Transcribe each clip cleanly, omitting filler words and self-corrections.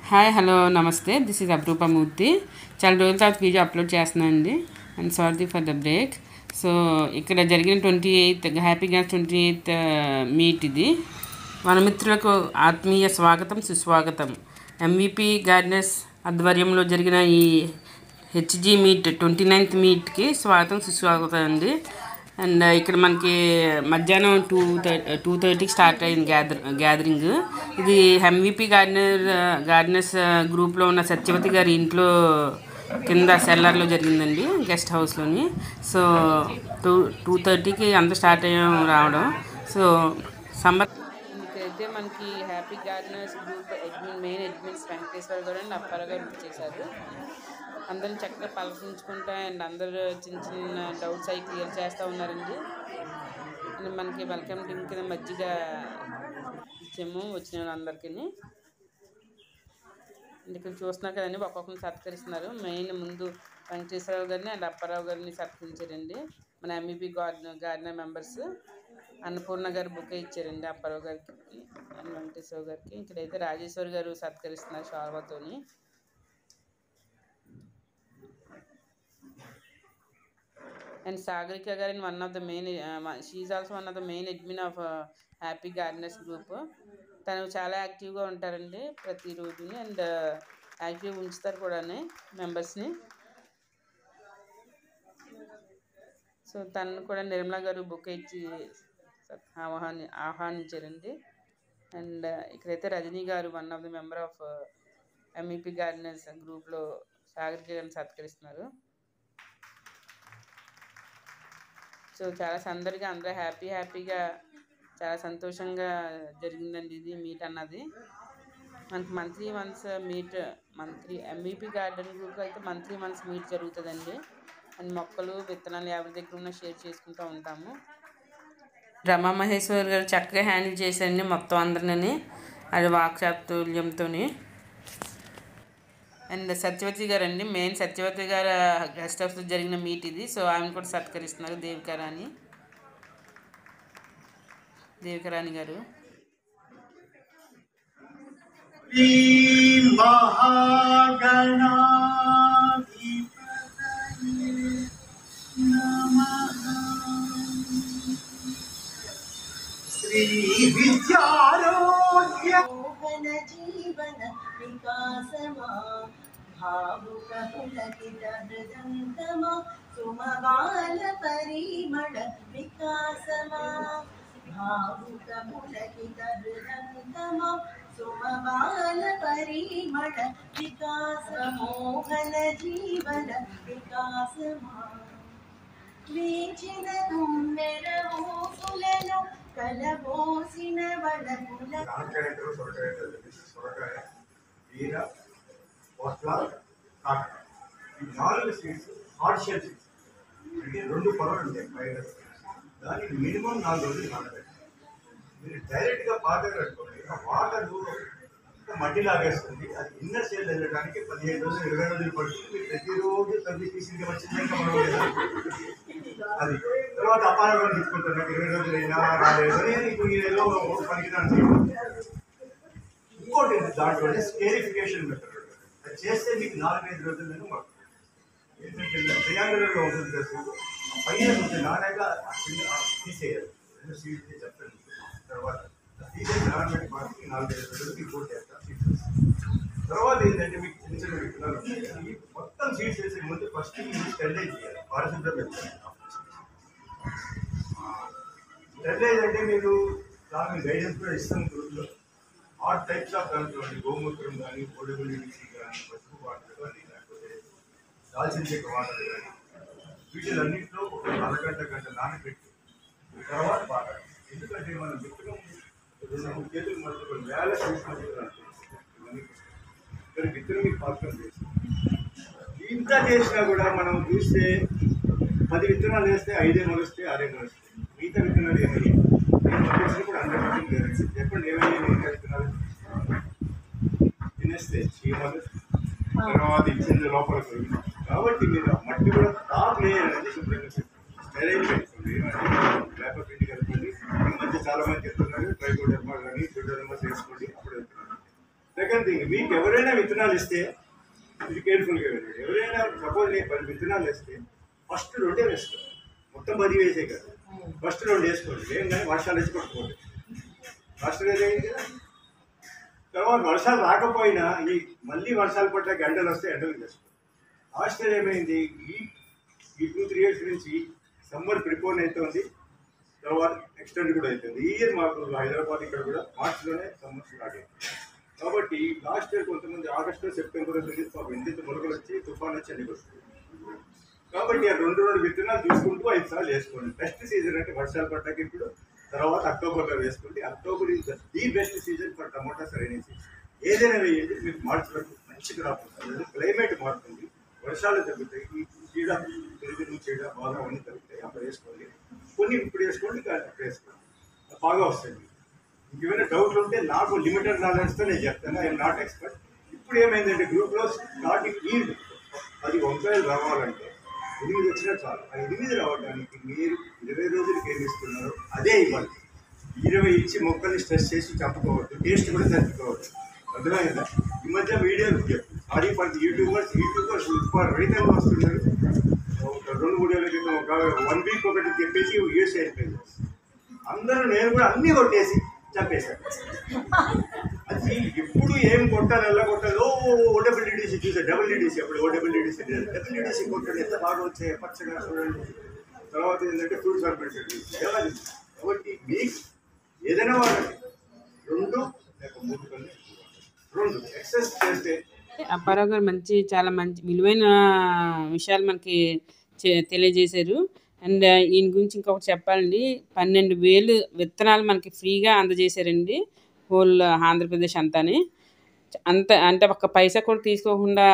Hi hello నమస్తే this is అప్రూపమూర్తి. చాలా రోజుల తర్వాత వీడియో అప్లోడ్ చేస్తున్నానండి and sorry for the break. So ఇక్కడ జరిగిన 28th happy gas 28th meet ఇది. వనమిత్రులకు ఆత్మీయ స్వాగతం సుస్వాగతం. ఎంవిపి గార్డెనర్స్ ఆధ్వర్యంలో జరిగిన ఈ హెచ్జీ మీట్ 29th మీట్కి స్వాగతం సుస్వాగతం అండి. అండ్ ఇక్కడ మనకి మధ్యాహ్నం 2:30కి స్టార్ట్ అయింది గ్యాదరింగ్. ఇది ఎంవిపి గార్డెనర్స్ గ్రూప్లో ఉన్న సత్యవతి గారి ఇంట్లో కింద సెల్లర్లో జరిగిందండి, గెస్ట్ హౌస్లోని. సో 2:30కి అంతా స్టార్ట్ అయ్యాం రావడం. సో ఇక్కడైతే మనకి happy gardeners group main admins Venkateswara గారు అండ్ అప్పారావు గారు చేశారు. అందరం చక్కగా పలకరించుకుంటా అండ్ అందరూ చిన్న చిన్న డౌట్స్ అవి క్లియర్ చేస్తూ ఉన్నారండి. అండ్ మనకి వెల్కమ్ డ్రింక్ కింద మజ్జిగ ఇచ్చాము వచ్చిన వాళ్ళందరికీ. అండ్ ఇక్కడ చూస్తున్నారు కదండి, ఒక్కొక్కరిని సత్కరిస్తున్నారు. మెయిన్ ముందు వెంకటేశ్వరరావు గారిని అండ్ అప్పారావు గారిని సత్కరించారండి మన ఎంవిపి గార్డెనర్ మెంబర్స్. అన్నపూర్ణ గారు బుక్ ఇచ్చారండి అప్పారావు గారికి అండ్ వెంకటేశ్వరరావు గారికి. ఇక్కడైతే రాజేశ్వరి గారు సత్కరిస్తున్నారు షాల్వాతోని. అండ్ సాగరిక గారు one of the main she also one of the main admin of happy gardeners group. తను చాలా యాక్టివ్గా ఉంటారండి ప్రతిరోజుని అండ్ యాక్టివ్గా ఉంచుతారు కూడా మెంబర్స్ని. సో తను కూడా నిర్మలా గారు బుక్ ఇచ్చి ఆహ్వానించారండి. అండ్ ఇక్కడైతే రజనీ గారు one of the member of MVP gardeners గ్రూప్లో సాగరిక గారిని సత్కరిస్తున్నారు. సో చాలా సందడిగా అందరూ హ్యాపీగా చాలా సంతోషంగా జరిగిందండి ఇది మీట్ అన్నది. మనకి monthly once meet MVP garden group అయితే మంత్లీ వన్స్ మీట్ జరుగుతుందండి. అండ్ మొక్కలు విత్తనాలు ఎవరి దగ్గర ఉన్నా షేర్ చేసుకుంటూ ఉంటాము. రమా మహేశ్వర్ గారు చక్కగా హ్యాండిల్ చేశారండి మొత్తం అందరినీ, అది వాక్చాతుల్యంతో. అండ్ సత్యవతి గారు అండి, మెయిన్ సత్యవతి గారు గెస్ట్ హౌస్లో జరిగిన మీట్ ఇది. సో ఆమెను కూడా సత్కరిస్తున్నారు దేవికరాణి గారు. శ్రీ విద్యారోగ్య జీవన వికాసమా భావుక పులకిత హృదంతమా సుమబాల పరిమళ వికాసమా భావుక పులకిత హృదంతమా సుమబాల పరిమళ వికాస మోహన జీవన వికాసమా వేచిన తుమ్మెర ఊసులను కలబోసిన వలపుల నాలుగు సీడ్స్ హార్డ్ షెల్ సీడ్స్ అంటే 2 పొరలు ఉంటాయి పైన. దానికి మినిమం 4 రోజులు నానబెట్టాలి. మీరు డైరెక్ట్గా వాటర్ కట్టుకోండి, ఆ వాటర్ మట్టి లాగేస్తుంది. అది ఇన్నర్ షెల్ వెళ్ళడానికి 15 రోజులు 20 రోజులు పడుతుంది. మీరు ప్రతిరోజు తగ్గి తీసుకుంటే వచ్చిందంటే మనం అది తర్వాత అపారంగా తీసుకుంటారు. 20 రోజులు అయినా రాలేదు అని ఇప్పుడు ఏదో పనికిరాని. ఇంకోటి దాంట్లో స్కేరిఫికేషన్ మెథడ్. అది చేస్తే మీకు 4-5 రోజులను మాకు ఏంటంటే ట్రయాంగులర్గా ఉంటుంది కదా, పైన కొంచెం నానగా తీసేయాలి. 2 సీడ్స్ చెప్తాను. తర్వాత తీసేసి నానబెట్టి మాకు 4-5 రోజులకి ఇంకోటి చేస్తాను. తర్వాత ఏంటంటే మీకు చిన్న చిన్న విత్తనాలు ఉంటాయి. మొత్తం సీడ్స్ వేసే ముందు ఫస్ట్ మీరు స్టెరిలైజ్ చేయాలి, పారిశుభ్రం పెట్టాలి. స్టెరిలైజ్ అంటే మీరు దాని గైడెన్స్ కూడా ఇస్తాం గ్రూప్లో. ఆల్ టైప్స్ ఆఫ్ దాంట్లో గోమూత్రం కానీ, పొడిగుడి మిక్సీ కానీ, పసుపు వాటర్ కానీ, లేకపోతే దాల్చిన చెక్క వాటర్ కానీ, వీటిలన్నింటిలో ఒక గంట నానబెట్టి తర్వాత వాడాలి. ఎందుకంటే మనం విత్తనం 2-3 కేజీలు మనకు కొన్ని వేల తీసుకుంటున్నాం. విత్తనం మీకు పాత్రం చేస్తాం. ఇంత చేసినా కూడా మనం చూస్తే 10 విత్తనాలు వేస్తే 5 మొలుస్తాయి, 6 మొలుస్తాయి. మిగతా విత్తనాలు ఏమయ్యాయి కూడా 100% చెప్పండి ఏమయ్యాయి. మిగతా విత్తనాలు తినేస్తే చీమలు తర్వాత ఇచ్చింది లోపల పోయింది. కాబట్టి మీరు మట్టి కూడా టాప్ లేయర్ అనేది శుభ్రంగా స్టెరైల్ పెట్టుకోండి. లేకపోతే ఇంటికి వెళ్ళిపోండి. ఈ మధ్య చాలా మంది చెప్తున్నారు ట్రైకోడర్మా కానీ సూడోడర్మా చేసుకోండి అప్పుడు వెళ్తున్నారు. సెకండ్ థింగ్, మీకు ఎవరైనా విత్తనాలు ఇస్తే ఇది కేర్ఫుల్గా వెళ్ళండి. ఎవరైనా సపోజ్ నేను 10 విత్తనాలు వేస్తే ఫస్ట్ 2 వేసుకోండి, మొత్తం 10 వేసే కదా, ఫస్ట్ 2 వేసుకోండి. ఏం కానీ వర్షాలు వేసి కొట్టుకోండి, ఫస్ట్ వేసేయండి కదా. తర్వాత వర్షాలు రాకపోయినా మళ్ళీ వర్షాలు పడ్డ గంటలు వస్తే ఎండలు చేసుకోండి. ఆస్ట్రేలియా ఏమైంది, ఈ 2-3 ఇయర్స్ నుంచి సమ్మర్ ప్రిపోన్ అవుతుంది, తర్వాత ఎక్స్టెండ్ కూడా అవుతుంది. ఈ ఇయర్ మాకు హైదరాబాద్ ఇక్కడ కూడా మార్చిలోనే సమ్మర్ స్టార్ట్ అవుతుంది. కాబట్టి లాస్ట్ ఇయర్ కొంతమంది ఆగస్టు సెప్టెంబర్ ఎంత మొలకలు వచ్చి తుఫాన్ వచ్చి అన్ని వస్తుంది. కాబట్టి ఆ 2 విత్తనాలు తీసుకుంటూ 5 సార్లు వేసుకోండి. బెస్ట్ సీజన్ అంటే వర్షాలు పడ్డాక ఇప్పుడు, తర్వాత అక్టోబర్లో వేసుకోండి. October is the best season for tomato సరైన సీజన్. ఏదైనా వేయండి, మీకు మార్చిలో మంచి క్రాప్ వస్తుంది. క్లైమేట్ మారుతుంది, వర్షాలు తగ్గుతాయి, ఈ చీడ పెరుగులు చీడ బాగా అన్నీ తగ్గుతాయి. అప్పుడు వేసుకోండి. కొన్ని ఇప్పుడు వేసుకోండి, అప్పుడు వేసుకోండి, బాగా వస్తాయి. ఇంకేమైనా డౌట్లు ఉంటే నాకు లిమిటెడ్ నాలెడ్జ్తో నేను చెప్తాను, ఐఎమ్ నాట్ ఎక్స్పర్ట్. ఇప్పుడు ఏమైందంటే గ్రూప్లో స్టార్టింగ్ ఈల్డ్ 10 వంకాయలు రావాలంటే 8 వచ్చినా చాలు. ఆ 8 రావడానికి మీరు 20 రోజులకి ఏమి ఇస్తున్నారు అదే ఇవ్వాలి. 20 ఇచ్చి మొక్కల్ని స్ట్రెస్ చేసి చంపుకోవద్దు, టేస్ట్ కూడా చంపుకోవద్దు. అర్థమైందా? ఈ మధ్య వీడియోలు సారీ ఫర్ యూట్యూబర్స్ రైతులు వస్తున్నారు. 2-3 ఏళ్ళ క్రితం ఒక 1 వీక్ ఒకటి చెప్పేసి యూఎస్ అయిపోయింది. అందరూ నేను కూడా అన్నీ కొట్టేసి చంపేశాను. అది ఎప్పుడు ఏం కొట్టాలి, ఎలా కొట్టాలి, ఓడబ్ల్యూడిసి చూసారు, డబ్ల్యూడిసి అప్పుడు డబ్ల్యూడిసి కొట్టాలి, ఎంత బాగా వచ్చాయి పచ్చగా చూడండి. తర్వాత ఏంటంటే ఫ్రూట్స్ ఆర్బిట్రేట్ కాబట్టి మీకు ఏదైనా వాడండి, 2 లేక 3 కన్నా 2 ఎక్సెస్ చేస్తే. అప్పారావు గారు చాలా మంచి విలువైన విషయాలు మనకి తెలియజేశారు. అండ్ ఈయన గురించి ఇంకొకటి చెప్పాలండి, 12,000 విత్తనాలు మనకి ఫ్రీగా అందజేశారండి హోల్ ఆంధ్రప్రదేశ్ అంతాని. అంటే ఒక్క పైసా కూడా తీసుకోకుండా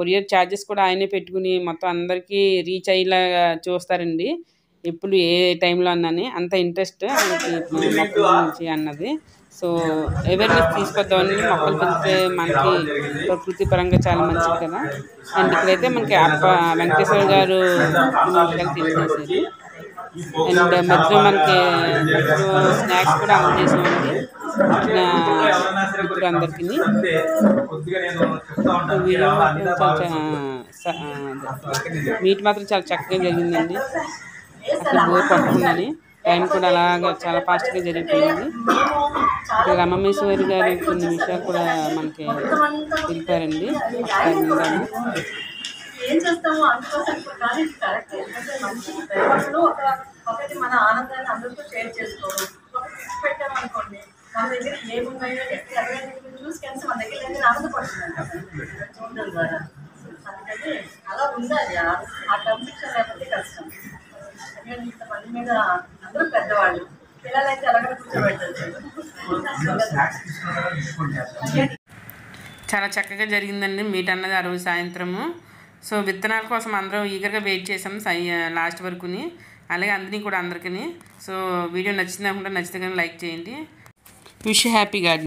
కొరియర్ ఛార్జెస్ కూడా ఆయనే పెట్టుకుని మొత్తం అందరికీ రీచ్ అయ్యేలా చూస్తారండి ఎప్పుడు ఏ టైంలో అన్నని. అంత ఇంట్రెస్ట్ మొక్కల గురించి అన్నది. సో అవేర్నెస్ తీసుకొద్దామని మొక్కలు పెంచితే మనకి ప్రకృతి పరంగా చాలా మంచిది కదా. అండ్ ఇక్కడైతే మనకి వెంకటేశ్వర గారు విషయాలు తెలియజేశారు. అండ్ మధ్యలో మనకి స్నాక్స్ కూడా అందజేసామండి ఇప్పుడు అందరికీ. వీడియో మీట్ మాత్రం చాలా చక్కగా జరిగిందండి, అసలు బోర్ పట్టుకుందని. టైం కూడా అలాగా చాలా ఫాస్ట్గా జరిగిపోయింది. ఇక్కడ రమమేశ్వరి గారు కొన్ని విషయాలు కూడా మనకి తెలిపారండి. ఏం చేస్తాము అందుకోసం కానీ కరెక్ట్. ఎందుకంటే మంచి ప్రేమలో ఒకటి మన ఆనందాన్ని అందరితో షేర్ చేసుకోవడం. ఒక ఫిక్స్ పెట్టామనుకోండి, మన దగ్గర ఏమున్నాయో చూసి కనీసం మన దగ్గర ఏదైనా ఆనందపడుతుంది చూడడం ద్వారా. అందుకని అలా ఉండాలి, ఆ కన్ఫ్యూషన్ లేకపోతే కష్టం. ఎందుకంటే ఇంతమంది మీద అందరూ పెద్దవాళ్ళు, పిల్లలైతే ఎలాగో కూర్చోబెట్టచ్చు. చాలా చక్కగా జరిగిందండి మీట్ అన్నది ఆ రోజు సాయంత్రము. సో విత్తనాల కోసం అందరూ ఈగర్గా వెయిట్ చేసాం లాస్ట్ వరకుని, అలాగే అందరికీ. సో వీడియో నచ్చింది అనుకుంటే నచ్చితే కానీ లైక్ చేయండి. Wish happy garden.